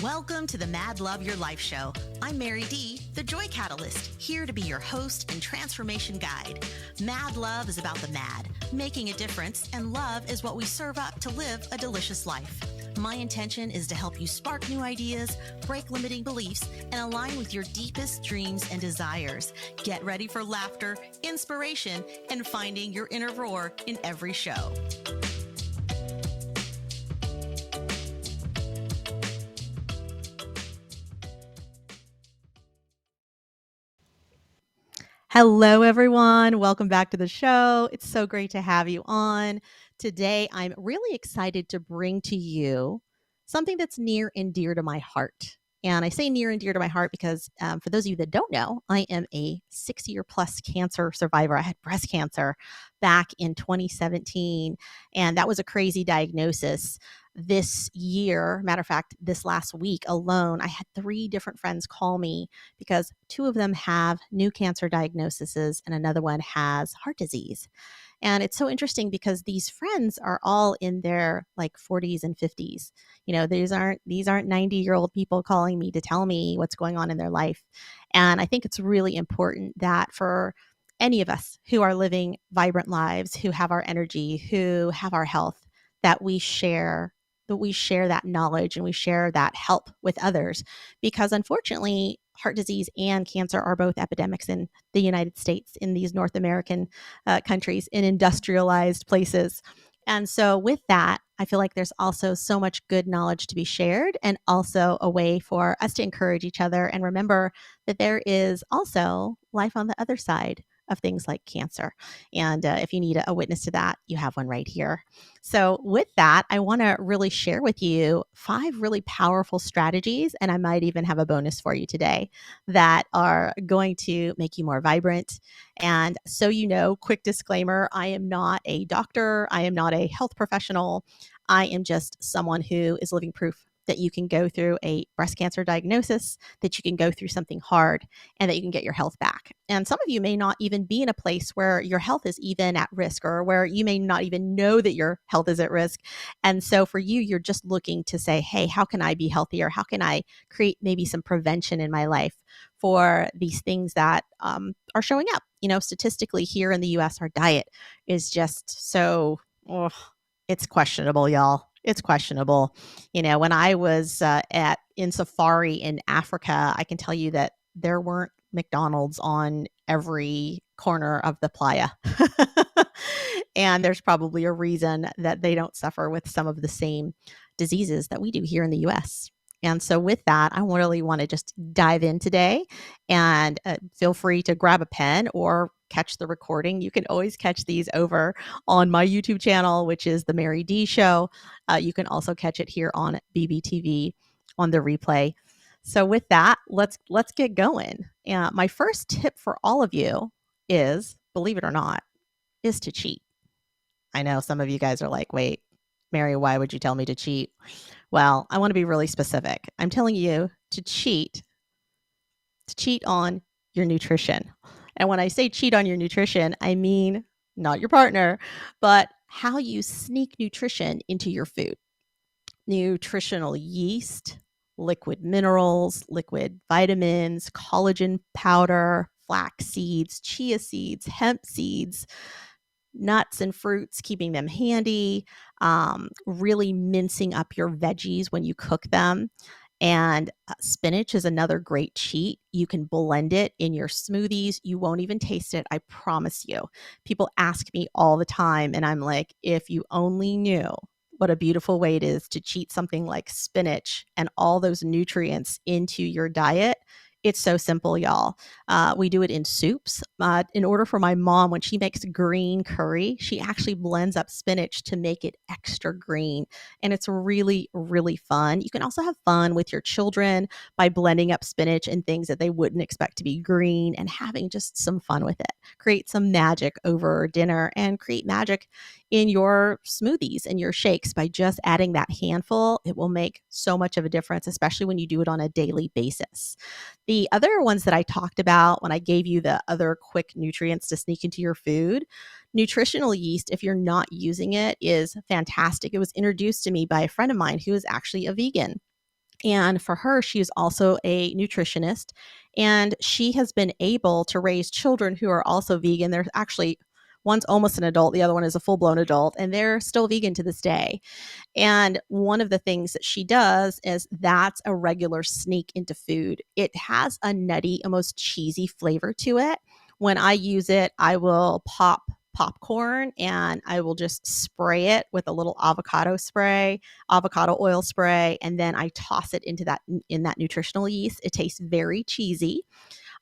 Welcome to the Mad Love Your Life show. I'm Mary Dee, the Joy Catalyst, here to be your host and transformation guide. Mad Love is about the mad, making a difference, and love is what we serve up to live a delicious life. My intention is to help you spark new ideas, break limiting beliefs, and align with your deepest dreams and desires. Get ready for laughter, inspiration, and finding your inner roar in every show. Hello, everyone. Welcome back to the show. It's so great to have you on. Today, I'm really excited to bring to you something that's near and dear to my heart. And I say near and dear to my heart because for those of you that don't know, I am a 6-year plus cancer survivor. I had breast cancer back in 2017, and that was a crazy diagnosis. This year, matter of fact, this last week alone, I had 3 different friends call me because 2 of them have new cancer diagnoses and another one has heart disease. And it's so interesting because these friends are all in their like 40s and 50s. You know, these aren't 90-year-old people calling me to tell me what's going on in their life. And I think it's really important that for any of us who are living vibrant lives, who have our energy, who have our health, that we share that knowledge and we share that help with others, because unfortunately heart disease and cancer are both epidemics in the United States, in these North American countries, in industrialized places. And so with that, I feel like there's also so much good knowledge to be shared, and also a way for us to encourage each other and remember that there is also life on the other side of things like cancer. And if you need a witness to that, you have one right here. So with that, I want to really share with you 5 really powerful strategies, and I might even have a bonus for you today that are going to make you more vibrant. And so, you know, quick disclaimer, I am not a doctor. I am not a health professional. I am just someone who is living proof that you can go through a breast cancer diagnosis, that you can go through something hard, and that you can get your health back. And some of you may not even be in a place where your health is even at risk, or where you may not even know that your health is at risk. And so for you, you're just looking to say, hey, how can I be healthier? How can I create maybe some prevention in my life for these things that are showing up? You know, statistically here in the US, our diet is just so, it's questionable, y'all. It's questionable. You know, when I was in safari in Africa, I can tell you that there weren't McDonald's on every corner of the playa. And there's probably a reason that they don't suffer with some of the same diseases that we do here in the US. And so with that, I really want to just dive in today, and feel free to grab a pen or catch the recording. You can always catch these over on my YouTube channel, which is the Mary Dee Show. You can also catch it here on BBTV on the replay. So with that, let's get going. My first tip for all of you is, believe it or not, is to cheat. I know some of you guys are like, wait, Mary, why would you tell me to cheat? Well, I want to be really specific. I'm telling you to cheat on your nutrition. And when I say cheat on your nutrition, I mean not your partner, but how you sneak nutrition into your food. Nutritional yeast, liquid minerals, liquid vitamins, collagen powder, flax seeds, chia seeds, hemp seeds, nuts and fruits, keeping them handy, really mincing up your veggies when you cook them. And spinach is another great cheat. You can blend it in your smoothies. You won't even taste it, I promise you. People ask me all the time, and I'm like, if you only knew what a beautiful way it is to cheat something like spinach and all those nutrients into your diet. It's so simple, y'all. We do it in soups. In order for my mom, when she makes green curry, she actually blends up spinach to make it extra green. And it's really, really fun. You can also have fun with your children by blending up spinach and things that they wouldn't expect to be green, and having just some fun with it. Create some magic over dinner, and create magic in your smoothies and your shakes by just adding that handful. It will make so much of a difference, especially when you do it on a daily basis. The other ones that I talked about when I gave you the other quick nutrients to sneak into your food, nutritional yeast, if you're not using it, is fantastic. It was introduced to me by a friend of mine who is actually a vegan. And for her, she is also a nutritionist, and she has been able to raise children who are also vegan. They're actually, one's almost an adult, the other one is a full blown adult, and they're still vegan to this day. And one of the things that she does is that's a regular sneak into food. It has a nutty, almost cheesy flavor to it. When I use it, I will pop popcorn and I will just spray it with a little avocado oil spray, and then I toss it into that nutritional yeast. It tastes very cheesy.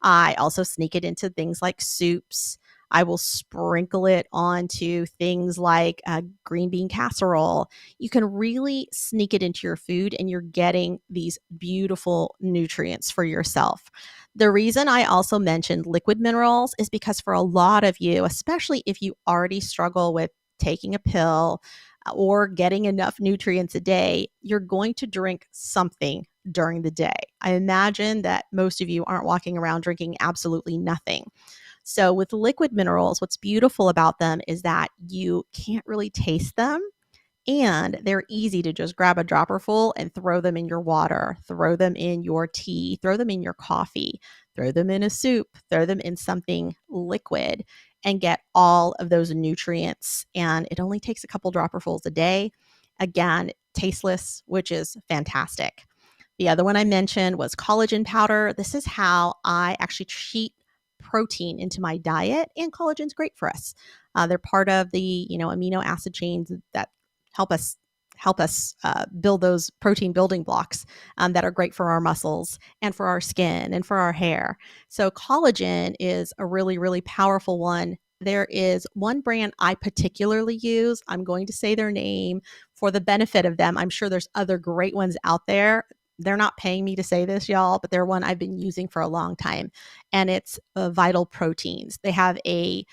I also sneak it into things like soups. I will sprinkle it onto things like a green bean casserole. You can really sneak it into your food, and you're getting these beautiful nutrients for yourself. The reason I also mentioned liquid minerals is because for a lot of you, especially if you already struggle with taking a pill or getting enough nutrients a day, you're going to drink something during the day. I imagine that most of you aren't walking around drinking absolutely nothing. So, with liquid minerals, what's beautiful about them is that you can't really taste them, and they're easy to just grab a dropper full and throw them in your water, throw them in your tea, throw them in your coffee, throw them in a soup, throw them in something liquid, and get all of those nutrients. And it only takes a couple dropperfuls a day. Again, tasteless, which is fantastic. The other one I mentioned was collagen powder. This is how I actually cheat protein into my diet, and collagen's great for us. They're part of the amino acid chains that help us build those protein building blocks that are great for our muscles and for our skin and for our hair. So collagen is a really, really powerful one. There is one brand I particularly use. I'm going to say their name for the benefit of them. I'm sure there's other great ones out there. They're not paying me to say this, y'all, but they're one I've been using for a long time, and it's Vital Proteins. They have a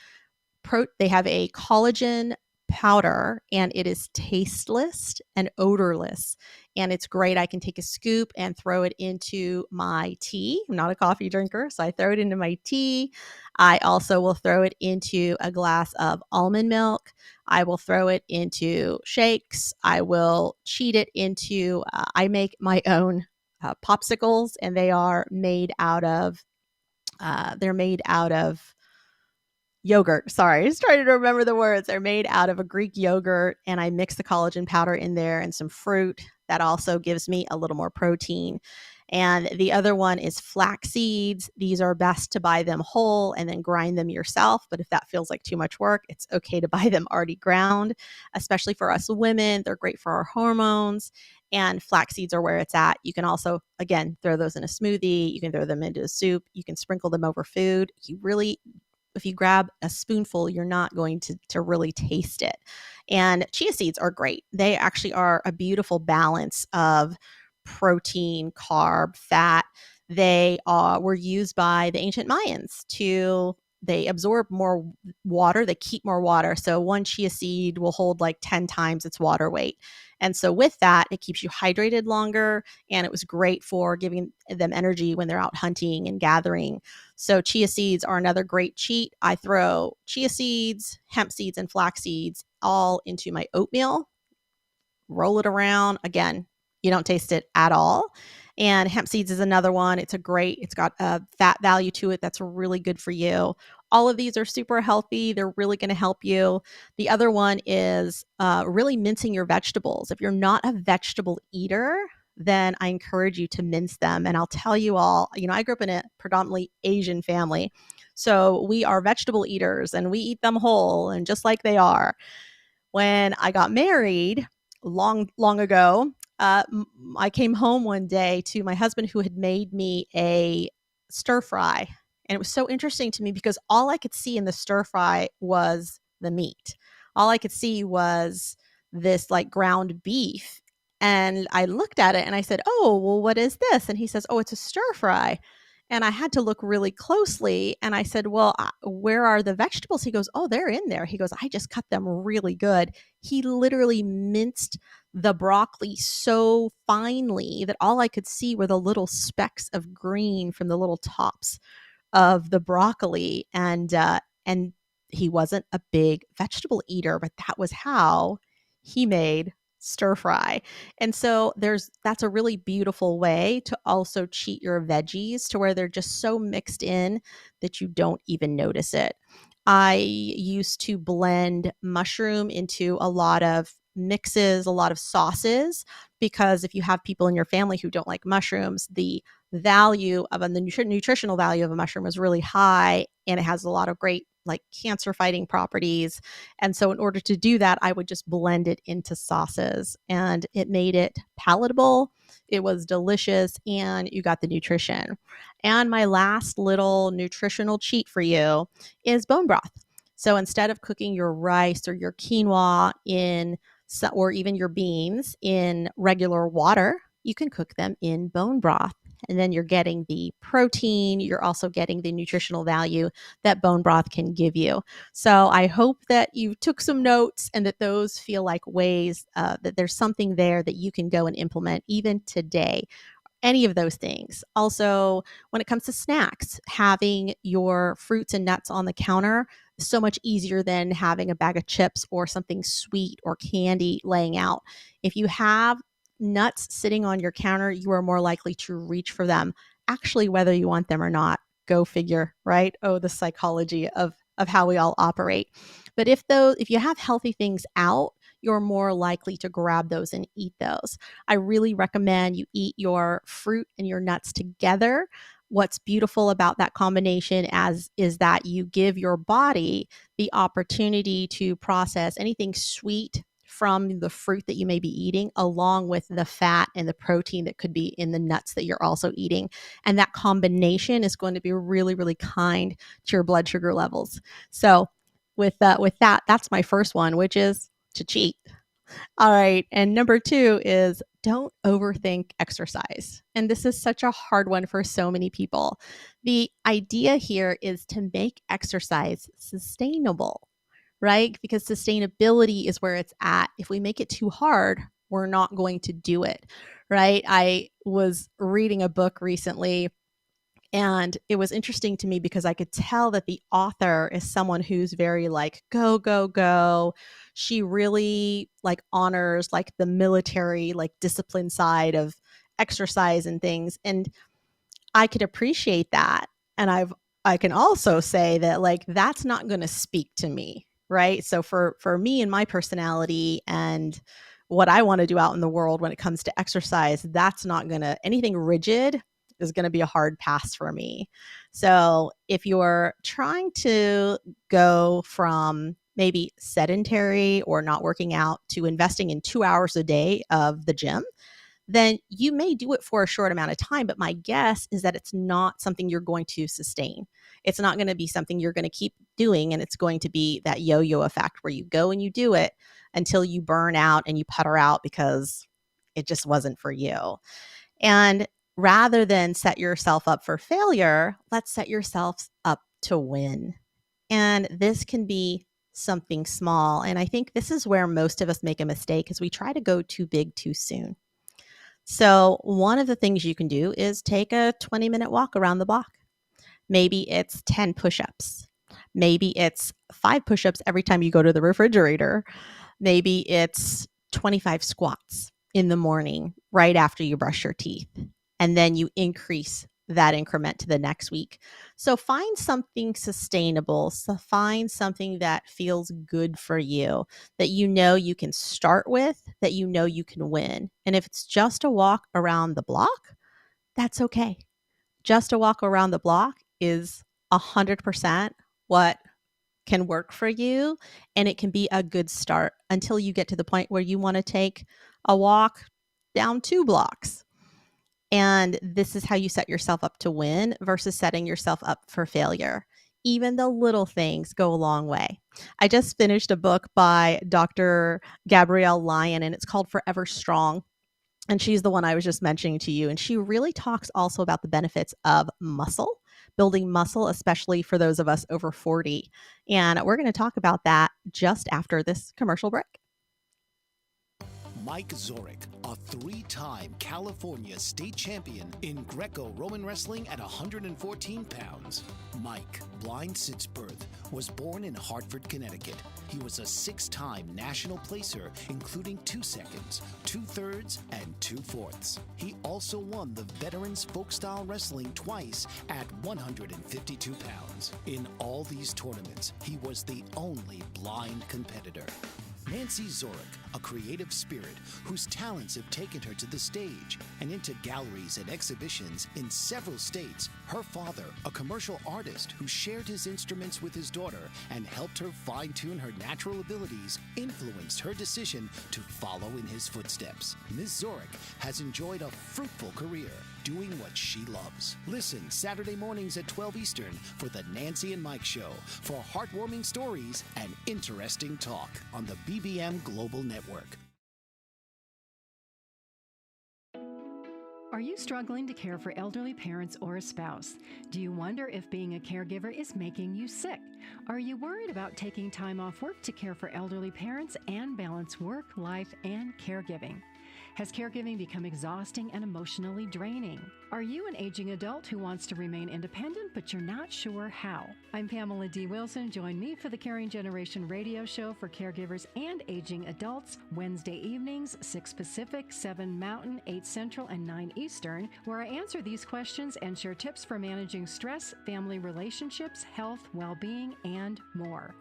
collagen powder, and it is tasteless and odorless, and it's great. I can take a scoop and throw it into my tea. I'm not a coffee drinker, so I throw it into my tea. I also will throw it into a glass of almond milk. I will throw it into shakes. I will cheat it into I make my own popsicles, and they're made out of yogurt. Sorry, I was trying to remember the words. They're made out of a Greek yogurt, and I mix the collagen powder in there and some fruit. That also gives me a little more protein. And the other one is flax seeds. These are best to buy them whole and then grind them yourself. But if that feels like too much work, it's okay to buy them already ground, especially for us women. They're great for our hormones. And flax seeds are where it's at. You can also, again, throw those in a smoothie. You can throw them into a soup. You can sprinkle them over food. If you grab a spoonful, you're not going to really taste it. And chia seeds are great. They actually are a beautiful balance of protein, carb, fat. They were used by the ancient Mayans they absorb more water, they keep more water. So one chia seed will hold like 10 times its water weight. And so with that, it keeps you hydrated longer, and it was great for giving them energy when they're out hunting and gathering. So chia seeds are another great cheat. I throw chia seeds, hemp seeds, and flax seeds all into my oatmeal, roll it around. Again, you don't taste it at all. And hemp seeds is another one. It's got a fat value to it that's really good for you. All of these are super healthy. They're really going to help you. The other one is really mincing your vegetables. If you're not a vegetable eater, then I encourage you to mince them. And I'll tell you all, I grew up in a predominantly Asian family. So we are vegetable eaters, and we eat them whole and just like they are. When I got married long, long ago, I came home one day to my husband, who had made me a stir fry. And it was so interesting to me because all I could see in the stir fry was the meat. All I could see was this like ground beef. And I looked at it and I said, "Oh, well, what is this?" And he says, "Oh, it's a stir fry." And I had to look really closely. And I said, "Well, where are the vegetables?" He goes, "Oh, they're in there." He goes, "I just cut them really good." He literally minced the broccoli so finely that all I could see were the little specks of green from the little tops of the broccoli. And he wasn't a big vegetable eater, but that was how he made stir fry. And so that's a really beautiful way to also cheat your veggies to where they're just so mixed in that you don't even notice it. I used to blend mushroom into a lot of mixes, a lot of sauces, because if you have people in your family who don't like mushrooms, the nutritional value of a mushroom is really high, and it has a lot of great like cancer fighting properties. And so in order to do that, I would just blend it into sauces, and it made it palatable. It was delicious, and you got the nutrition. And my last little nutritional cheat for you is bone broth. So instead of cooking your rice or your quinoa or even your beans in regular water, you can cook them in bone broth. And then you're getting the protein, you're also getting the nutritional value that bone broth can give you. So I hope that you took some notes and that those feel like ways that there's something there that you can go and implement even today, any of those things. Also, when it comes to snacks, having your fruits and nuts on the counter is so much easier than having a bag of chips or something sweet or candy laying out. If you have nuts sitting on your counter, you are more likely to reach for them, actually, whether you want them or not. Go figure, right? Oh, the psychology of how we all operate. But if you have healthy things out, you're more likely to grab those and eat those. I really recommend you eat your fruit and your nuts together. What's beautiful about that combination is that you give your body the opportunity to process anything sweet from the fruit that you may be eating, along with the fat and the protein that could be in the nuts that you're also eating. And that combination is going to be really, really kind to your blood sugar levels. So with that, that's my first one, which is to cheat. All right. And number two is don't overthink exercise. And this is such a hard one for so many people. The idea here is to make exercise sustainable, right? Because sustainability is where it's at. If we make it too hard, we're not going to do it, right? I was reading a book recently, and it was interesting to me because I could tell that the author is someone who's very like, go, go, go. She really like honors like the military, like discipline side of exercise and things. And I could appreciate that. And I can also say that like that's not going to speak to me, right? So for me and my personality and what I want to do out in the world when it comes to exercise, that's not going to anything rigid is going to be a hard pass for me. So if you're trying to go from maybe sedentary or not working out to investing in 2 hours a day of the gym, then you may do it for a short amount of time. But my guess is that it's not something you're going to sustain. It's not going to be something you're going to keep doing. And it's going to be that yo yo effect where you go and you do it until you burn out and you putter out because it just wasn't for you. And rather than set yourself up for failure, let's set yourself up to win. And this can be something small. And I think this is where most of us make a mistake is we try to go too big too soon. So, one of the things you can do is take a 20-minute walk around the block. Maybe it's 10 push ups. Maybe it's 5 push ups every time you go to the refrigerator. Maybe it's 25 squats in the morning right after you brush your teeth. And then you increase that increment to the next week. So find something sustainable. So find something that feels good for you, that you know you can start with, that you know you can win. And if it's just a walk around the block, that's okay. Just a walk around the block is 100% what can work for you, and it can be a good start until you get to the point where you want to take a walk down 2 blocks. And this is how you set yourself up to win versus setting yourself up for failure. Even the little things go a long way. I just finished a book by Dr. Gabrielle Lyon, and it's called Forever Strong. And she's the one I was just mentioning to you. And she really talks also about the benefits of muscle, building muscle, especially for those of us over 40. And we're going to talk about that just after this commercial break. Mike Zorich, a three-time California state champion in Greco-Roman wrestling at 114 pounds. Mike, blind since birth, was born in Hartford, Connecticut. He was a six-time national placer, including 2 seconds, 2/3, and 2/4. He also won the Veterans Folk-Style Wrestling twice at 152 pounds. In all these tournaments, he was the only blind competitor. Nancy Zorich, a creative spirit whose talents have taken her to the stage and into galleries and exhibitions in several states. Her father, a commercial artist who shared his instruments with his daughter and helped her fine-tune her natural abilities, influenced her decision to follow in his footsteps. Ms. Zorich has enjoyed a fruitful career doing what she loves. Listen Saturday mornings at 12 Eastern for the Nancy and Mike Show for heartwarming stories and interesting talk on the BBM Global Network. Are you struggling to care for elderly parents or a spouse? Do you wonder if being a caregiver is making you sick? Are you worried about taking time off work to care for elderly parents and balance work, life, and caregiving? Has caregiving become exhausting and emotionally draining? Are you an aging adult who wants to remain independent, but you're not sure how? I'm Pamela D. Wilson. Join me for the Caring Generation radio show for caregivers and aging adults, Wednesday evenings, 6 Pacific, 7 Mountain, 8 Central, and 9 Eastern, where I answer these questions and share tips for managing stress, family relationships, health, well-being, and more.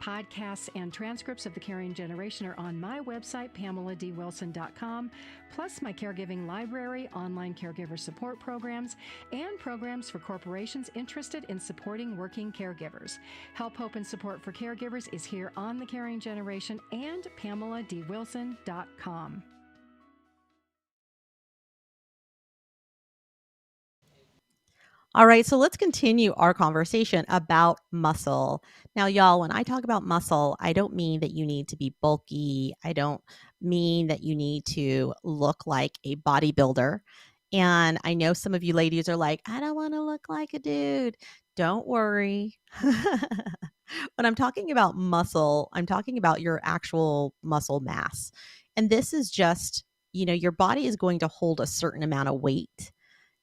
Podcasts and transcripts of the Caring Generation are on my website, PamelaDWilson.com, plus my caregiving library, online caregiver support programs, and programs for corporations interested in supporting working caregivers. Help, hope, and support for caregivers is here on the Caring Generation and PamelaDWilson.com. All right, so let's continue our conversation about muscle. Now, y'all, when I talk about muscle, I don't mean that you need to be bulky. I don't mean that you need to look like a bodybuilder. And I know some of you ladies are like, I don't want to look like a dude. Don't worry. When I'm talking about muscle, I'm talking about your actual muscle mass. And this is just, your body is going to hold a certain amount of weight.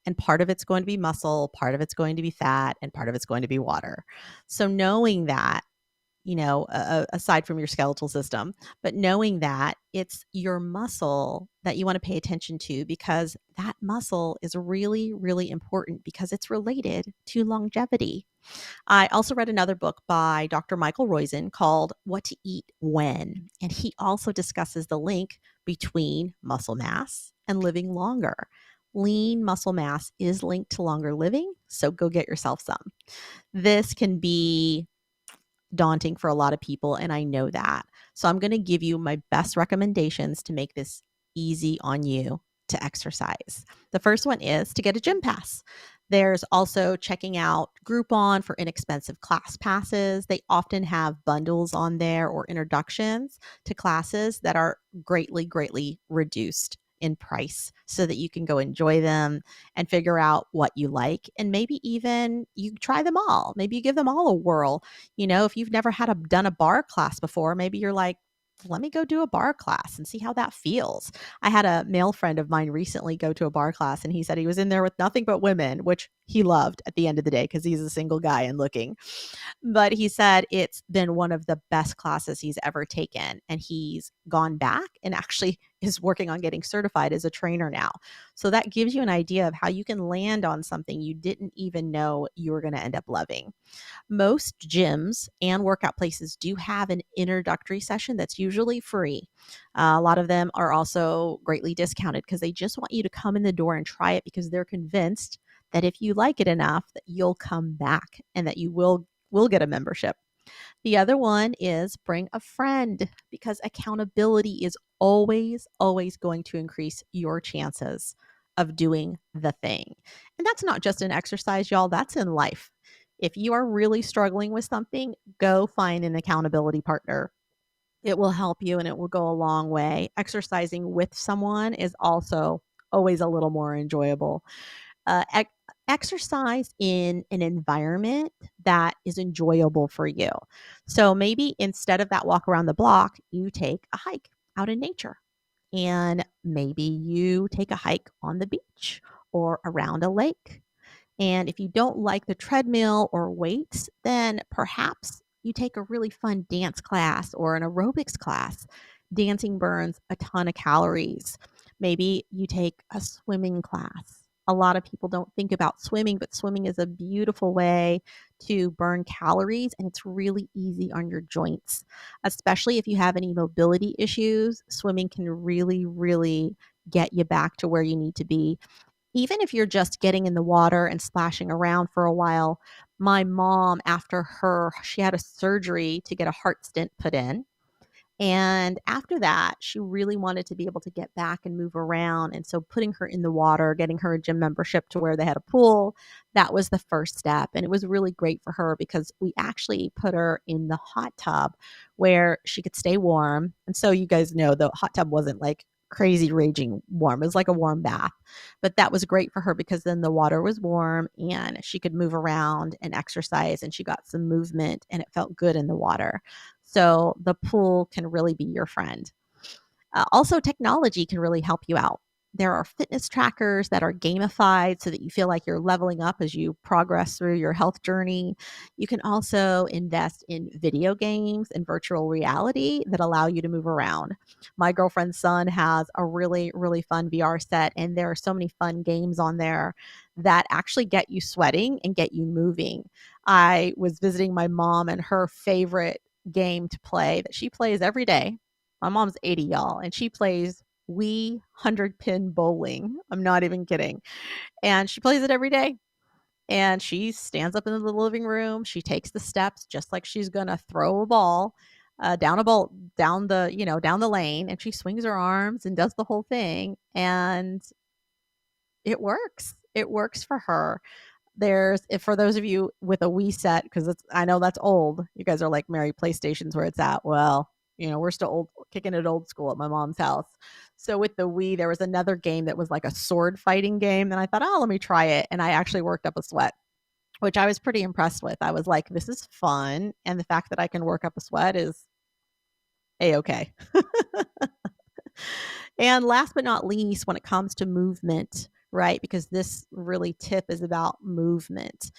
And part of it's going to be muscle, part of it's going to be fat, and part of it's going to be water. So knowing that, aside from your skeletal system, but knowing that it's your muscle that you want to pay attention to, because that muscle is really, really important because it's related to longevity. I also read another book by Dr. Michael Roizen called What to Eat When, and he also discusses the link between muscle mass and living longer. Lean muscle mass is linked to longer living, so go get yourself some. This can be daunting for a lot of people, and I know that. So I'm going to give you my best recommendations to make this easy on you to exercise. The first one is to get a gym pass. There's also checking out Groupon for inexpensive class passes. They often have bundles on there or introductions to classes that are greatly, greatly reduced in price so that you can go enjoy them and figure out what you like. And maybe even you try them all. Maybe you give them all a whirl. If you've never done a bar class before, maybe you're like, let me go do a bar class and see how that feels. I had a male friend of mine recently go to a bar class, and he said he was in there with nothing but women, which he loved at the end of the day because he's a single guy and looking. But he said it's been one of the best classes he's ever taken. And he's gone back and actually is working on getting certified as a trainer now. So that gives you an idea of how you can land on something you didn't even know you were going to end up loving. Most gyms and workout places do have an introductory session that's usually free. A lot of them are also greatly discounted because they just want you to come in the door and try it because they're convinced that if you like it enough, that you'll come back and that you will get a membership. The other one is bring a friend, because accountability is always, always going to increase your chances of doing the thing. And that's not just an exercise, y'all, that's in life. If you are really struggling with something, go find an accountability partner. It will help you and it will go a long way. Exercising with someone is also always a little more enjoyable. Exercise in an environment that is enjoyable for you. So maybe instead of that walk around the block, you take a hike out in nature. And maybe you take a hike on the beach or around a lake. And if you don't like the treadmill or weights, then perhaps you take a really fun dance class or an aerobics class. Dancing burns a ton of calories. Maybe you take a swimming class. A lot of people don't think about swimming, but swimming is a beautiful way to burn calories and it's really easy on your joints, especially if you have any mobility issues. Swimming can really, really get you back to where you need to be even if you're just getting in the water and splashing around for a while. My mom, after she had a surgery to get a heart stent put in. And after that, she really wanted to be able to get back and move around. And so putting her in the water, getting her a gym membership to where they had a pool, that was the first step. And it was really great for her because we actually put her in the hot tub where she could stay warm. And so you guys know the hot tub wasn't like crazy raging warm. It was like a warm bath. But that was great for her because then the water was warm and she could move around and exercise and she got some movement and it felt good in the water. So the pool can really be your friend. Also, technology can really help you out. There are fitness trackers that are gamified so that you feel like you're leveling up as you progress through your health journey. You can also invest in video games and virtual reality that allow you to move around. My girlfriend's son has a really, really fun VR set, and there are so many fun games on there that actually get you sweating and get you moving. I was visiting my mom, and her favorite game to play that she plays every day. My mom's 80, y'all, and she plays Wii 100-pin bowling. I'm not even kidding. And she plays it every day. And she stands up in the living room. She takes the steps just like she's gonna throw a ball down the down the lane, and she swings her arms and does the whole thing. And it works. It works for her. There's if for those of you with a Wii set, because it's I know that's old. You guys are like, Mary, PlayStation's where it's at. Well, we're still kicking it old school at my mom's house. So with the Wii, there was another game that was like a sword fighting game, and I thought, oh, let me try it, and I actually worked up a sweat, which I was pretty impressed with. I was like, this is fun, and the fact that I can work up a sweat is a-okay. And last but not least, when it comes to movement, right? Because this really tip is about movement,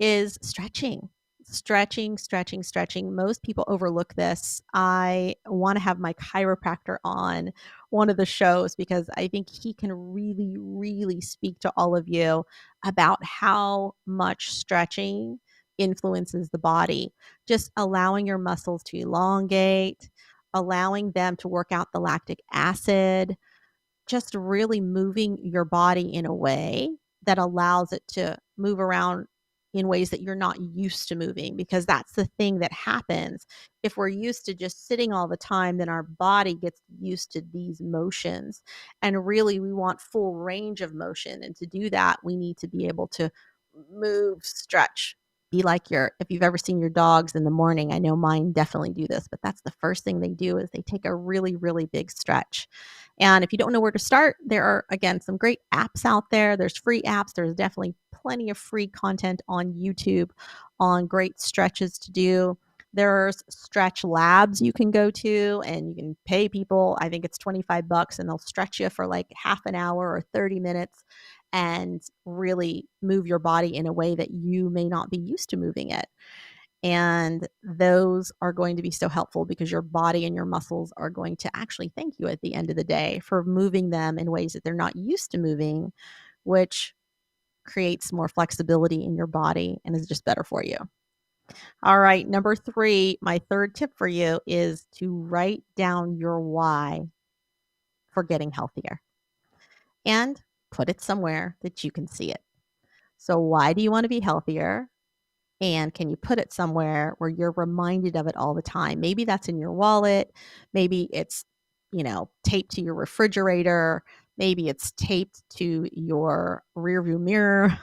is stretching. Stretching, stretching, stretching. Most people overlook this. I want to have my chiropractor on one of the shows because I think he can really, really speak to all of you about how much stretching influences the body. Just allowing your muscles to elongate, allowing them to work out the lactic acid, just really moving your body in a way that allows it to move around in ways that you're not used to moving, because that's the thing that happens. If we're used to just sitting all the time, then our body gets used to these motions. And really, we want full range of motion. And to do that, we need to be able to move, stretch, be like if you've ever seen your dogs in the morning. I know mine definitely do this, but that's the first thing they do is they take a really, really big stretch. And if you don't know where to start, there are, again, some great apps out there. There's free apps. There's definitely plenty of free content on YouTube on great stretches to do. There's stretch labs you can go to and you can pay people. I think it's $25 and they'll stretch you for like half an hour or 30 minutes and really move your body in a way that you may not be used to moving it. And those are going to be so helpful because your body and your muscles are going to actually thank you at the end of the day for moving them in ways that they're not used to moving, which creates more flexibility in your body and is just better for you. All right, number 3, my third tip for you is to write down your why for getting healthier and put it somewhere that you can see it. So, why do you want to be healthier? And can you put it somewhere where you're reminded of it all the time? Maybe that's in your wallet. Maybe it's, taped to your refrigerator. Maybe it's taped to your rearview mirror.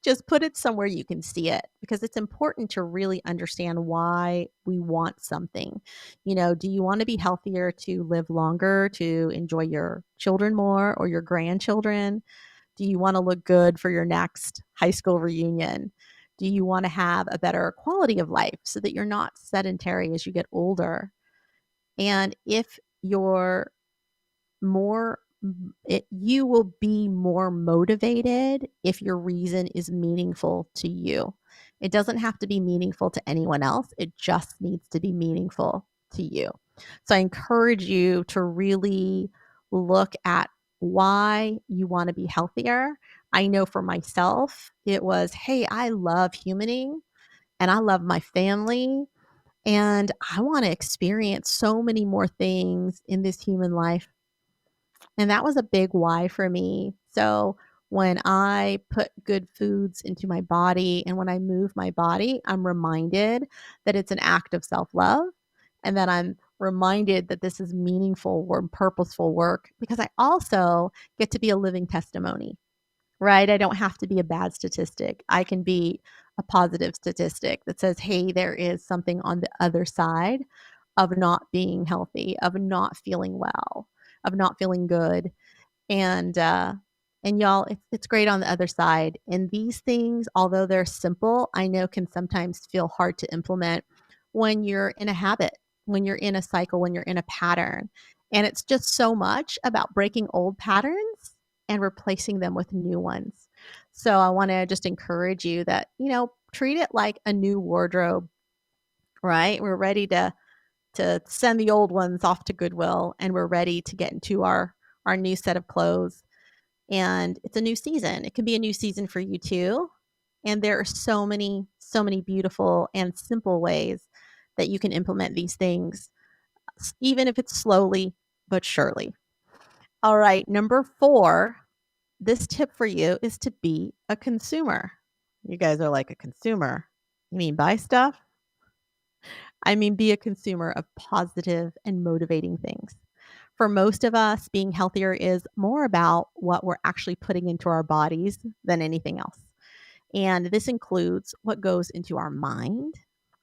Just put it somewhere you can see it because it's important to really understand why we want something. Do you want to be healthier to live longer, to enjoy your children more or your grandchildren? Do you want to look good for your next high school reunion? Do you want to have a better quality of life so that you're not sedentary as you get older? And if your you will be more motivated if your reason is meaningful to you. It doesn't have to be meaningful to anyone else. It just needs to be meaningful to you. So I encourage you to really look at why you want to be healthier. I know for myself, it was, hey, I love humaning and I love my family and I want to experience so many more things in this human life. And that was a big why for me. So when I put good foods into my body and when I move my body, I'm reminded that it's an act of self love and that I'm reminded that this is meaningful or purposeful work because I also get to be a living testimony, right? I don't have to be a bad statistic. I can be a positive statistic that says, hey, there is something on the other side of not being healthy, of not feeling well, of not feeling good. And and y'all, it's great on the other side. And these things, although they're simple, I know can sometimes feel hard to implement when you're in a habit, when you're in a cycle, when you're in a pattern. And it's just so much about breaking old patterns and replacing them with new ones. So I want to just encourage you that, treat it like a new wardrobe, right? We're ready to send the old ones off to Goodwill and we're ready to get into our new set of clothes. And it's a new season. It can be a new season for you too. And there are so many beautiful and simple ways that you can implement these things, even if it's slowly but surely. All right, number 4, this tip for you is to be a consumer. You guys are like, a consumer? You mean buy stuff? I mean, be a consumer of positive and motivating things. For most of us, being healthier is more about what we're actually putting into our bodies than anything else. And this includes what goes into our mind,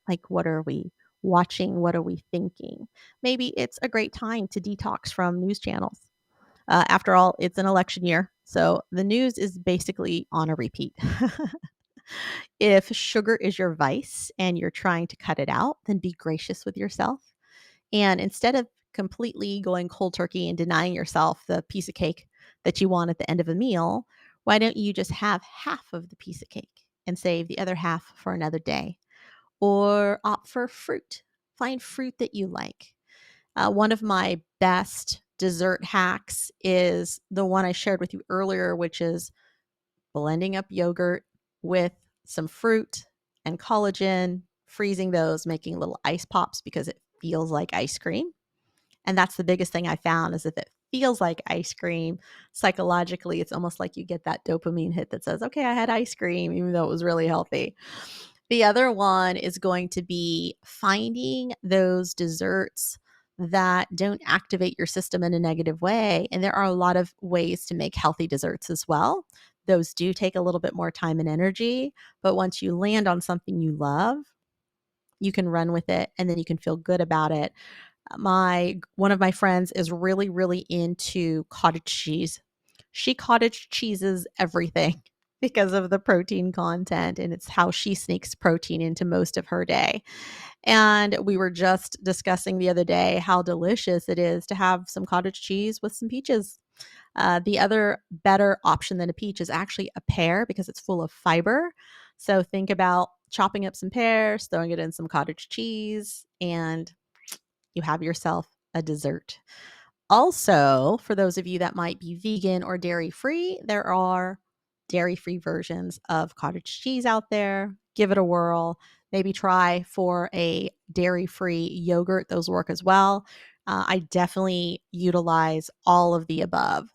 like what are we watching? What are we thinking? Maybe it's a great time to detox from news channels. After all, it's an election year. So the news is basically on a repeat. If sugar is your vice and you're trying to cut it out, then be gracious with yourself. And instead of completely going cold turkey and denying yourself the piece of cake that you want at the end of a meal, why don't you just have half of the piece of cake and save the other half for another day? Or opt for fruit. Find fruit that you like. One of my best dessert hacks is the one I shared with you earlier, which is blending up yogurt with some fruit and collagen, freezing those, making little ice pops because it feels like ice cream. And that's the biggest thing I found is if it feels like ice cream, psychologically, it's almost like you get that dopamine hit that says, okay, I had ice cream, even though it was really healthy. The other one is going to be finding those desserts that don't activate your system in a negative way. And there are a lot of ways to make healthy desserts as well. Those do take a little bit more time and energy, but once you land on something you love, you can run with it and then you can feel good about it. One of my friends is really into cottage cheese. She cottage cheeses everything because of the protein content, and it's how she sneaks protein into most of her day. And we were just discussing the other day how delicious it is to have some cottage cheese with some peaches. The other better option than a peach is actually a pear because it's full of fiber. So think about chopping up some pears, throwing it in some cottage cheese, and you have yourself a dessert. Also, for those of you that might be vegan or dairy free, there are dairy free versions of cottage cheese out there. Give it a whirl. Maybe try for a dairy free yogurt. Those work as well. I definitely utilize all of the above.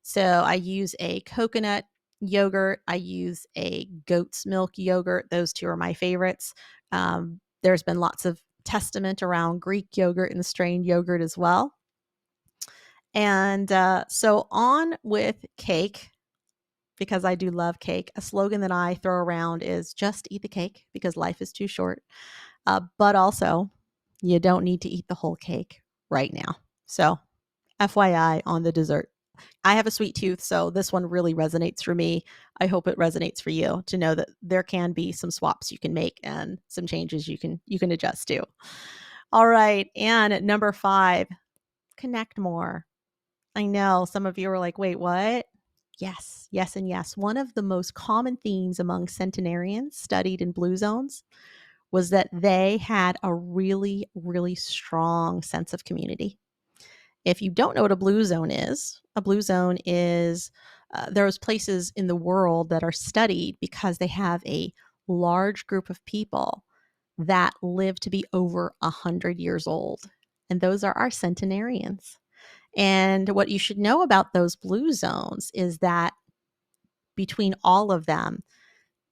So I use a coconut yogurt. I use a goat's milk yogurt. Those two are my favorites. There's been lots of testament around Greek yogurt and strained yogurt as well. And so on with cake, because I do love cake. A slogan that I throw around is just eat the cake because life is too short. But also, you don't need to eat the whole cake right now. So, FYI on the dessert. I have a sweet tooth, so this one really resonates for me. I hope it resonates for you to know that there can be some swaps you can make and some changes you can adjust to. All right, and at number 5, connect more. I know some of you are like, wait, what? Yes, yes, and yes. One of the most common themes among centenarians studied in blue zones was that they had a really, really strong sense of community. If you don't know what a blue zone is those places in the world that are studied because they have a large group of people that live to be over 100 years old. And those are our centenarians. And what you should know about those blue zones is that between all of them,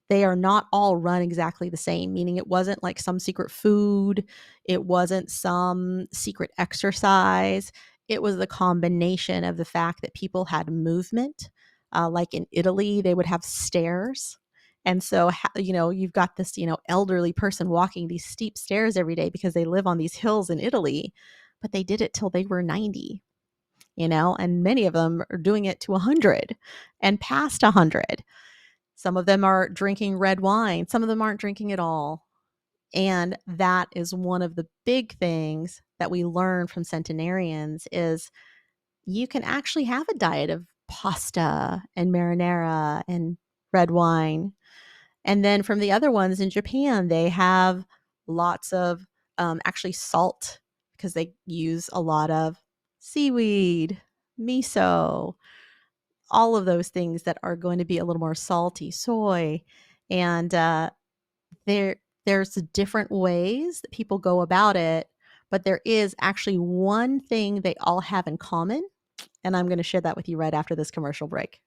they are not all run exactly the same, meaning it wasn't like some secret food, it wasn't some secret exercise. It was the combination of the fact that people had movement. Like in Italy, they would have stairs. And so, you've got this, elderly person walking these steep stairs every day because they live on these hills in Italy, but they did it till they were 90, and many of them are doing it to 100 and past 100. Some of them are drinking red wine. Some of them aren't drinking at all. And that is one of the big things that we learn from centenarians is you can actually have a diet of pasta and marinara and red wine. And then from the other ones in Japan, they have lots of actually salt because they use a lot of seaweed, miso, all of those things that are going to be a little more salty, soy, and there there's different ways that people go about it, but there is actually one thing they all have in common, and I'm going to share that with you right after this commercial break.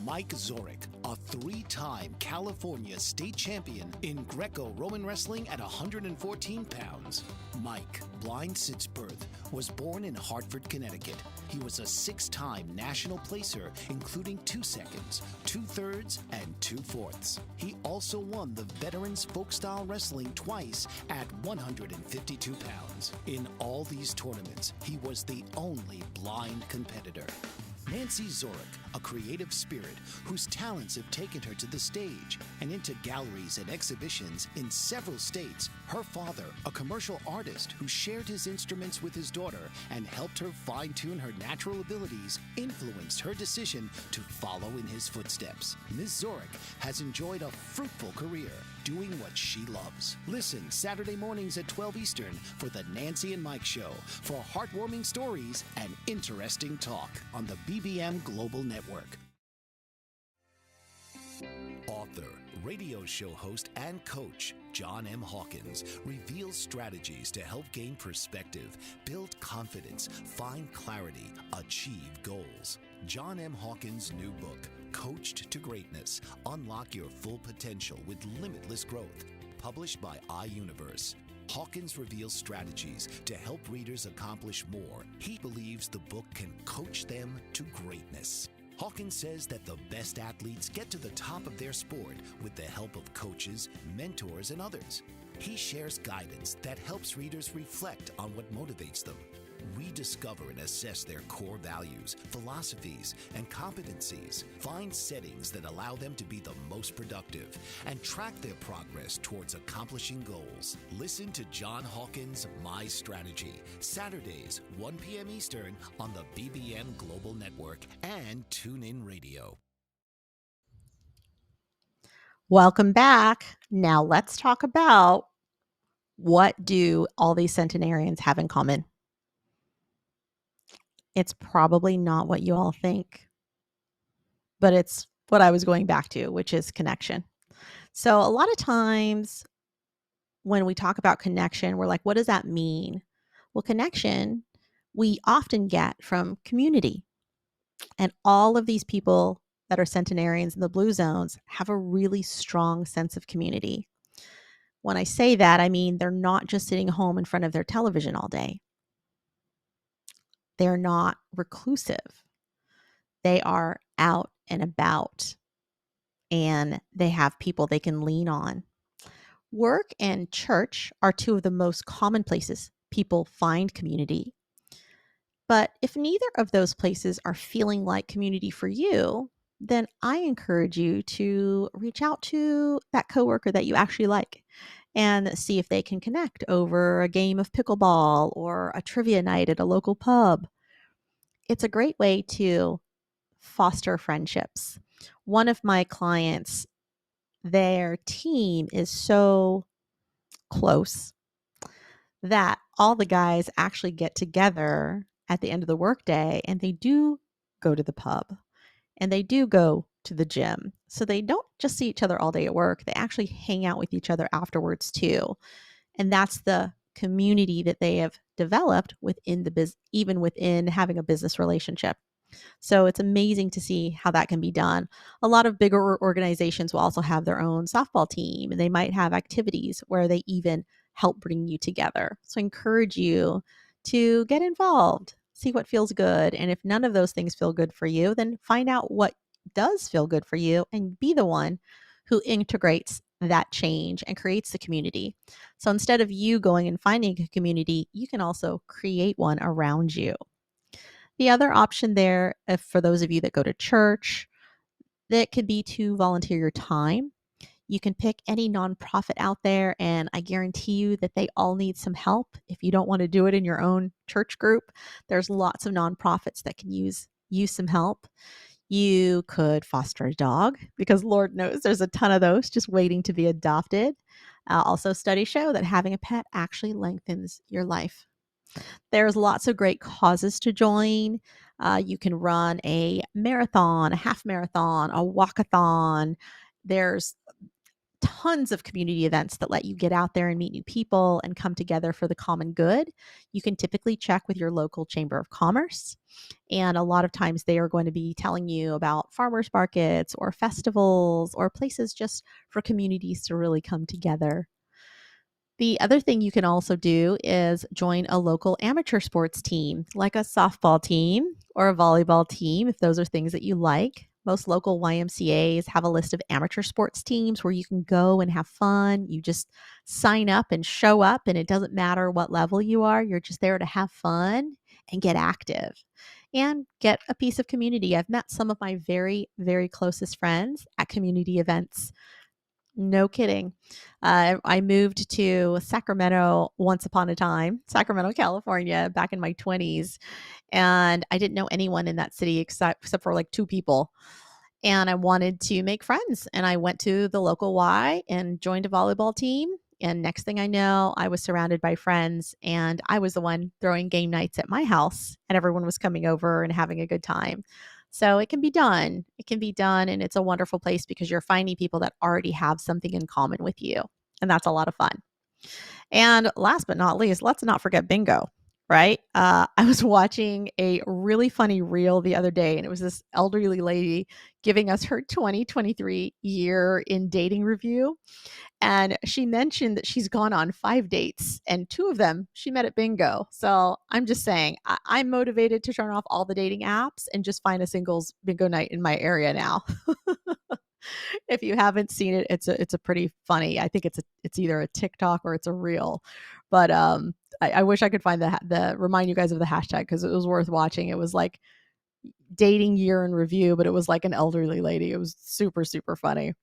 Mike Zorek, a three-time California state champion in Greco-Roman wrestling at 114 pounds. Mike, blind since birth, was born in Hartford, Connecticut. He was a six-time national placer, including 2 seconds, 2/3, and 2/4. He also won the Veterans Folk-Style Wrestling twice at 152 pounds. In all these tournaments, he was the only blind competitor. Nancy Zorek, a creative spirit whose talents have taken her to the stage and into galleries and exhibitions in several states. Her father, a commercial artist who shared his instruments with his daughter and helped her fine-tune her natural abilities, influenced her decision to follow in his footsteps. Ms. Zorek has enjoyed a fruitful career doing what she loves. Listen Saturday mornings at 12 Eastern for the Nancy and Mike Show for heartwarming stories and interesting talk on the BBM Global Network. Author, radio show host, and coach John M. Hawkins reveals strategies to help gain perspective, build confidence, find clarity, achieve goals. John M. Hawkins' new book, Coached to Greatness, Unlock Your Full Potential with Limitless Growth, published by iUniverse. Hawkins reveals strategies to help readers accomplish more. He believes the book can coach them to greatness. Hawkins says that the best athletes get to the top of their sport with the help of coaches, mentors, and others. He shares guidance that helps readers reflect on what motivates them, rediscover and assess their core values, philosophies, and competencies, find settings that allow them to be the most productive, and track their progress towards accomplishing goals. Listen to John Hawkins' My Strategy, Saturdays, 1 p.m. Eastern on the BBM Global Network and TuneIn Radio. Welcome back. Now let's talk about what do all these centenarians have in common? It's probably not what you all think, but it's what I was going back to, which is connection. So a lot of times when we talk about connection, we're like, what does that mean? Well, connection we often get from community. And all of these people that are centenarians in the blue zones have a really strong sense of community. When I say that, I mean they're not just sitting home in front of their television all day. They're not reclusive. They are out and about and they have people they can lean on. Work and church are two of the most common places people find community. But if neither of those places are feeling like community for you, then I encourage you to reach out to that coworker that you actually like and see if they can connect over a game of pickleball or a trivia night at a local pub. it's a great way to foster friendships. One of my clients, their team is so close that all the guys actually get together at the end of the workday and they do go to the pub and they do go to the gym. So they don't just see each other all day at work, they actually hang out with each other afterwards too. And that's the community that they have developed within the business, even within having a business relationship. So it's amazing to see how that can be done. A lot of bigger organizations will also have their own softball team, and they might have activities where they even help bring you together. So I encourage you to get involved, see what feels good. And if none of those things feel good for you, then find out what does feel good for you and be the one who integrates that change and creates the community. So instead of you going and finding a community, you can also create one around you. The other option there, if for those of you that go to church, that could be to volunteer your time. You can pick any nonprofit out there, and I guarantee you that they all need some help. If you don't want to do it in your own church group, there's lots of nonprofits that can use some help. You could foster a dog because Lord knows there's a ton of those just waiting to be adopted. Also, studies show that having a pet actually lengthens your life. There's lots of great causes to join. You can run a marathon, a half marathon, a walkathon. There's tons of community events that let you get out there and meet new people and come together for the common good. You can typically check with your local chamber of commerce. And a lot of times they are going to be telling you about farmers markets or festivals or places just for communities to really come together. The other thing you can also do is join a local amateur sports team, like a softball team or a volleyball team, if those are things that you like. Most local YMCAs have a list of amateur sports teams where you can go and have fun. You just sign up and show up, and it doesn't matter what level you are. You're just there to have fun and get active and get a piece of community. I've met some of my very, very closest friends at community events. No kidding. I moved to Sacramento once upon a time, Sacramento, California, back in my 20s. And I didn't know anyone in that city except for like two people. And I wanted to make friends. And I went to the local Y and joined a volleyball team. And next thing I know, I was surrounded by friends. And I was the one throwing game nights at my house. And everyone was coming over and having a good time. So it can be done. It can be done. And it's a wonderful place because you're finding people that already have something in common with you. And that's a lot of fun. And last but not least, let's not forget bingo, right? I was watching a really funny reel the other day, and it was this elderly lady giving us her 2023 year in dating review. And she mentioned that she's gone on 5 dates, and two of them she met at bingo. So I'm just saying, I'm motivated to turn off all the dating apps and just find a singles bingo night in my area now. If you haven't seen it, it's a pretty funny. I think it's either a TikTok or it's a reel, but I wish I could find the remind you guys of the hashtag because it was worth watching. It was like dating year in review, but it was like an elderly lady. It was super super funny.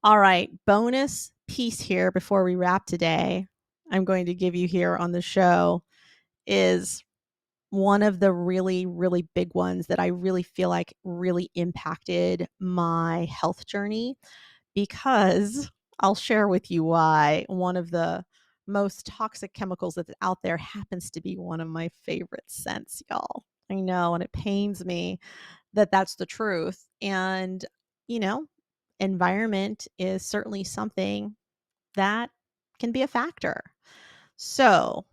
All right, bonus piece here before we wrap today. I'm going to give you here on the show is one of the really, really big ones that I really feel like really impacted my health journey because I'll share with you why one of the most toxic chemicals that's out there happens to be one of my favorite scents, y'all. I know, and it pains me that that's the truth. And, you know, environment is certainly something that can be a factor. So,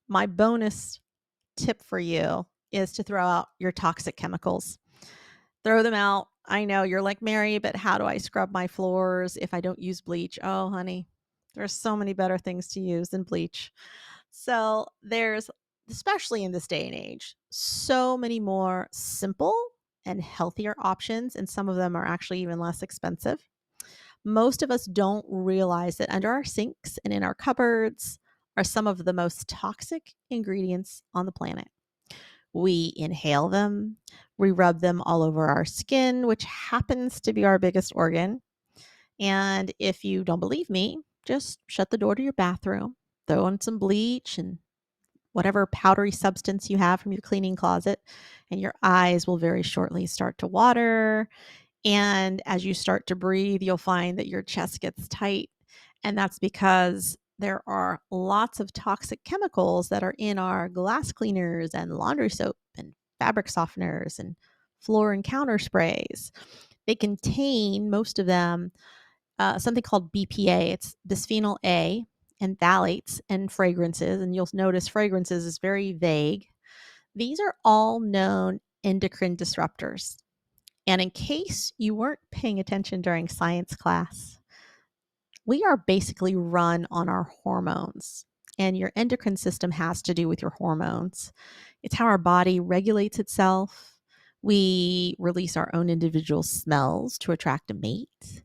my bonus tip for you is to throw out your toxic chemicals. Throw them out. I know you're like, Mary, but how do I scrub my floors if I don't use bleach? Oh, honey, there's so many better things to use than bleach. So there's, especially in this day and age, so many more simple and healthier options, and some of them are actually even less expensive. Most of us don't realize that under our sinks and in our cupboards are some of the most toxic ingredients on the planet. We inhale them, we rub them all over our skin, which happens to be our biggest organ. And if you don't believe me, just shut the door to your bathroom, throw in some bleach, and whatever powdery substance you have from your cleaning closet, and your eyes will very shortly start to water. And as you start to breathe, you'll find that your chest gets tight. And that's because there are lots of toxic chemicals that are in our glass cleaners and laundry soap and fabric softeners and floor and counter sprays. They contain, most of them, something called BPA. It's bisphenol A and phthalates and fragrances. And you'll notice fragrances is very vague. These are all known endocrine disruptors. And in case you weren't paying attention during science class, we are basically run on our hormones. And your endocrine system has to do with your hormones. It's how our body regulates itself. We release our own individual smells to attract a mate.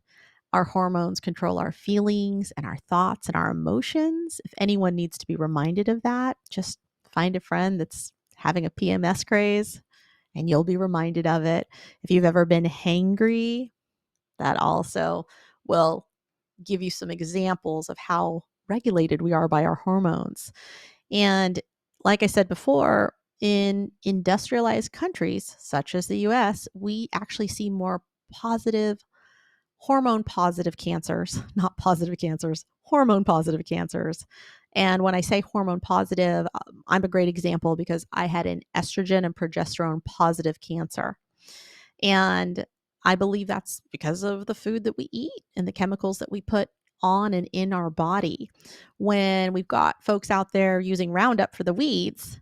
Our hormones control our feelings and our thoughts and our emotions. If anyone needs to be reminded of that, just find a friend that's having a PMS craze and you'll be reminded of it. If you've ever been hangry, that also will give you some examples of how regulated we are by our hormones. And like I said before, in industrialized countries such as the US, we actually see more positive, hormone positive cancers, not positive cancers, hormone positive cancers. And when I say hormone positive, I'm a great example because I had an estrogen and progesterone positive cancer. And I believe that's because of the food that we eat and the chemicals that we put on and in our body. When we've got folks out there using Roundup for the weeds,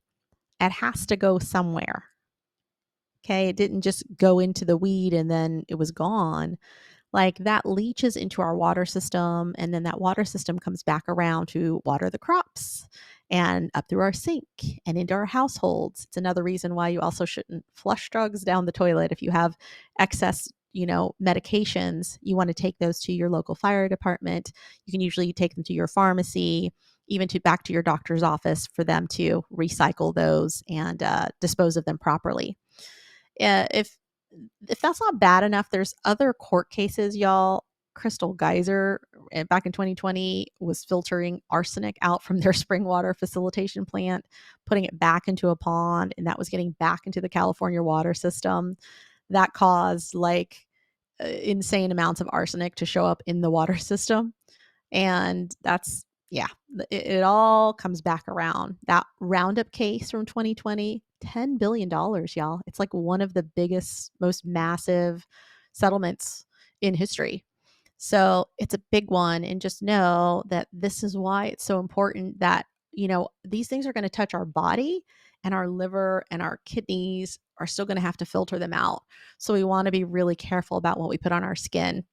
it has to go somewhere. Okay. It didn't just go into the weed and then it was gone. Like that leaches into our water system, and then that water system comes back around to water the crops and up through our sink and into our households. It's another reason why you also shouldn't flush drugs down the toilet. If you have excess, medications, you want to take those to your local fire department. You can usually take them to your pharmacy, even to back to your doctor's office for them to recycle those and dispose of them properly. If that's not bad enough, there's other court cases, y'all. Crystal Geyser back in 2020 was filtering arsenic out from their spring water facilitation plant, putting it back into a pond, and that was getting back into the California water system. That caused insane amounts of arsenic to show up in the water system. And that's, yeah, it all comes back around. That Roundup case from 2020, $10 billion, y'all. It's like one of the biggest, most massive settlements in history. So it's a big one. And just know that this is why it's so important that, these things are going to touch our body, and our liver and our kidneys are still going to have to filter them out. So we want to be really careful about what we put on our skin.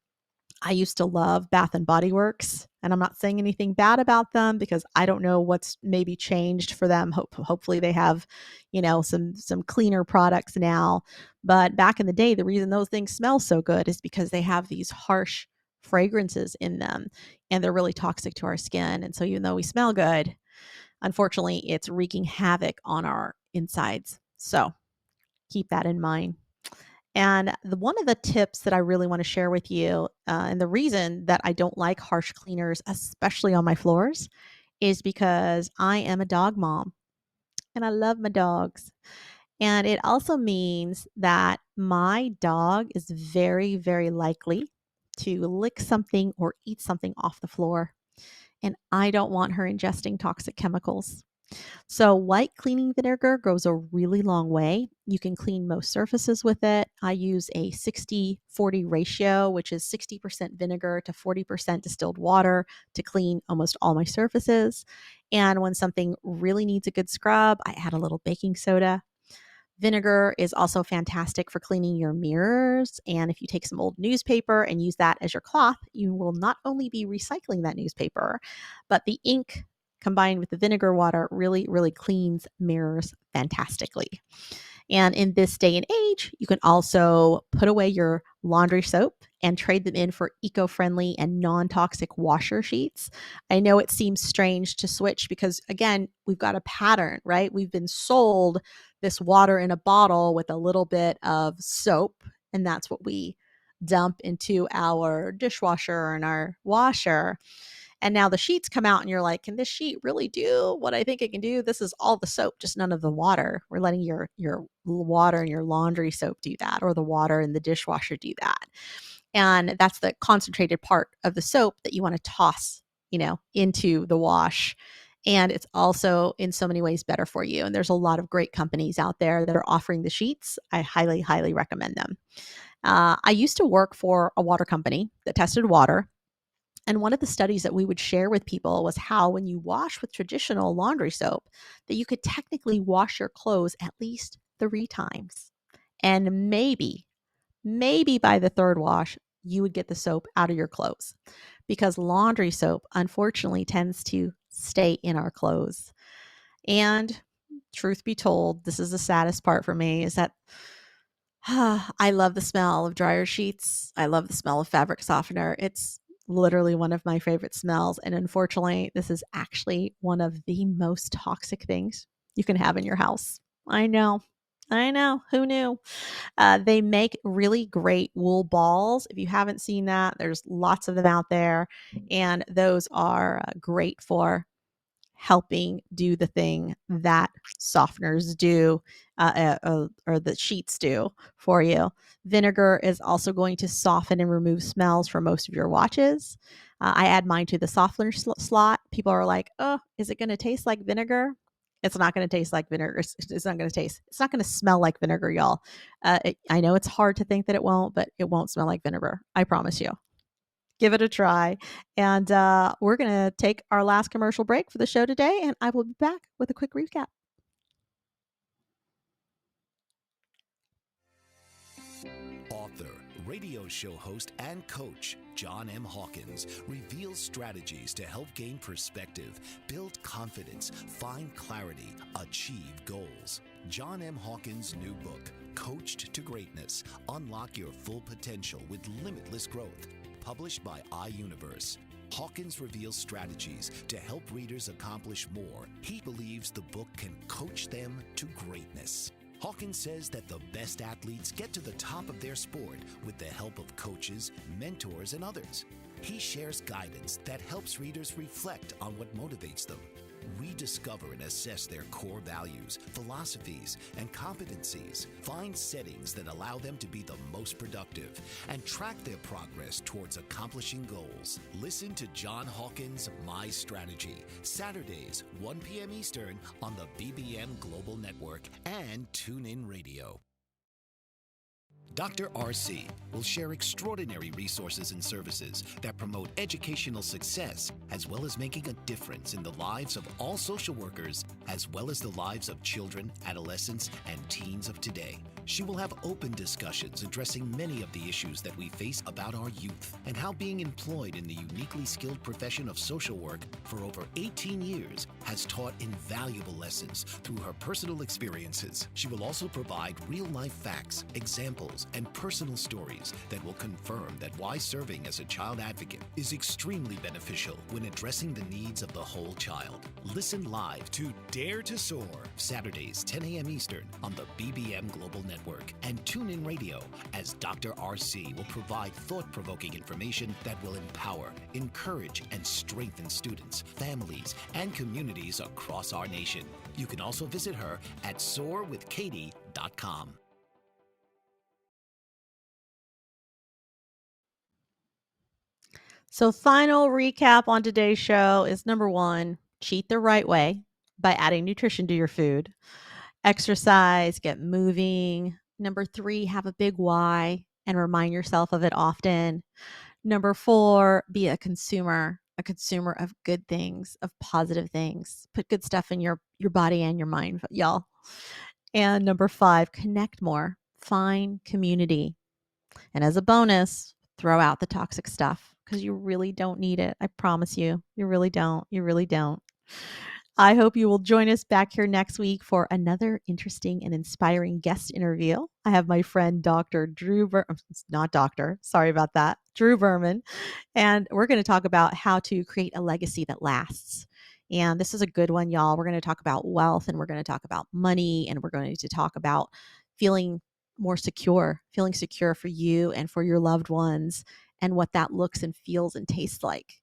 I used to love Bath and Body Works, and I'm not saying anything bad about them because I don't know what's maybe changed for them. Hopefully they have, some cleaner products now. But back in the day, the reason those things smell so good is because they have these harsh fragrances in them, and they're really toxic to our skin. And so even though we smell good, unfortunately, it's wreaking havoc on our insides. So keep that in mind. And one of the tips that I really want to share with you, and the reason that I don't like harsh cleaners, especially on my floors, is because I am a dog mom and I love my dogs. And it also means that my dog is very, very likely to lick something or eat something off the floor. And I don't want her ingesting toxic chemicals. So white cleaning vinegar goes a really long way. You can clean most surfaces with it. I use a 60-40 ratio, which is 60% vinegar to 40% distilled water to clean almost all my surfaces. And when something really needs a good scrub, I add a little baking soda. Vinegar is also fantastic for cleaning your mirrors. And if you take some old newspaper and use that as your cloth, you will not only be recycling that newspaper, but the ink combined with the vinegar water really, really cleans mirrors fantastically. And in this day and age, you can also put away your laundry soap and trade them in for eco-friendly and non-toxic washer sheets. I know it seems strange to switch because, again, we've got a pattern, right? We've been sold this water in a bottle with a little bit of soap, and that's what we dump into our dishwasher and our washer. And now the sheets come out and you're like, can this sheet really do what I think it can do? This is all the soap, just none of the water. We're letting your water and your laundry soap do that, or the water in the dishwasher do that. And that's the concentrated part of the soap that you want to toss, into the wash. And it's also in so many ways better for you. And there's a lot of great companies out there that are offering the sheets. I highly, highly recommend them. I used to work for a water company that tested water. And one of the studies that we would share with people was how when you wash with traditional laundry soap, that you could technically wash your clothes at least 3 times. And maybe by the third wash, you would get the soap out of your clothes, because laundry soap, unfortunately, tends to stay in our clothes. And truth be told, this is the saddest part for me, is that I love the smell of dryer sheets. I love the smell of fabric softener. It's literally one of my favorite smells. And unfortunately, this is actually one of the most toxic things you can have in your house. I know. I know. Who knew? They make really great wool balls. If you haven't seen that, there's lots of them out there. And those are great for helping do the thing that softeners do, or the sheets do for you. Vinegar is also going to soften and remove smells from most of your watches. I add mine to the softener slot. People are like, oh, is it going to taste like vinegar? It's not going to taste like vinegar. It's not going to taste, it's not going to smell like vinegar, y'all. I know it's hard to think that it won't, but it won't smell like vinegar. I promise you. Give it a try. And we're going to take our last commercial break for the show today, and I will be back with a quick recap. Author, radio show host, and coach John M. Hawkins reveals strategies to help gain perspective, build confidence, find clarity, achieve goals. John M. Hawkins' new book, Coached to Greatness: Unlock Your Full Potential with Limitless Growth, published by iUniverse. Hawkins reveals strategies to help readers accomplish more. He believes the book can coach them to greatness. Hawkins says that the best athletes get to the top of their sport with the help of coaches, mentors, and others. He shares guidance that helps readers reflect on what motivates them, rediscover and assess their core values, philosophies, and competencies, find settings that allow them to be the most productive, and track their progress towards accomplishing goals. Listen to John Hawkins' My Strategy, Saturdays, 1 p.m. Eastern on the BBM Global Network and TuneIn Radio. Dr. RC will share extraordinary resources and services that promote educational success, as well as making a difference in the lives of all social workers, as well as the lives of children, adolescents, and teens of today. She will have open discussions addressing many of the issues that we face about our youth, and how being employed in the uniquely skilled profession of social work for over 18 years has taught invaluable lessons through her personal experiences. She will also provide real-life facts, examples, and personal stories that will confirm that why serving as a child advocate is extremely beneficial when addressing the needs of the whole child. Listen live to Dare to Soar, Saturdays, 10 a.m. Eastern on the BBM Global Network and TuneIn Radio, as Dr. RC will provide thought-provoking information that will empower, encourage, and strengthen students, families, and communities across our nation. You can also visit her at soarwithkatie.com. So, final recap on today's show is number 1, cheat the right way by adding nutrition to your food. Exercise, get moving. Number 3, have a big why and remind yourself of it often. Number 4, be a consumer of good things, of positive things. Put good stuff in your body and your mind, y'all. And number 5, connect more, find community. And as a bonus, throw out the toxic stuff, because you really don't need it. I promise you, you really don't. You really don't. I hope you will join us back here next week for another interesting and inspiring guest interview. I have my friend Dr. Drew not doctor, sorry about that, Drew Berman, and we're going to talk about how to create a legacy that lasts. And this is a good one, y'all. We're going to talk about wealth, and we're going to talk about money, and we're going to talk about feeling more secure, feeling secure for you and for your loved ones, and what that looks and feels and tastes like.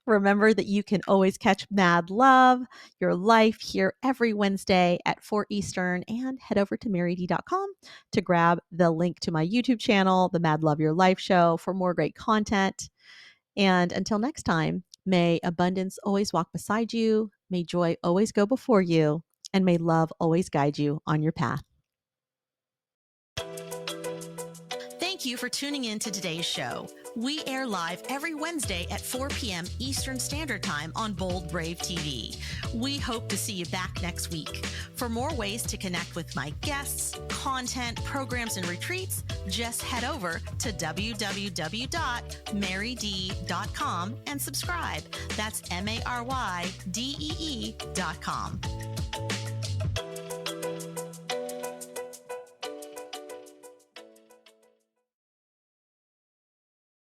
Remember that you can always catch Mad Love, Your Life here every Wednesday at 4 Eastern, and head over to marydee.com to grab the link to my YouTube channel, the Mad Love Your Life show, for more great content. And until next time, may abundance always walk beside you, may joy always go before you, and may love always guide you on your path. Thank you for tuning in to today's show. We air live every Wednesday at 4 p.m. Eastern Standard Time on Bold Brave TV. We hope to see you back next week. For more ways to connect with my guests, content, programs, and retreats, just head over to www.marydee.com and subscribe. That's MARYDEE.com.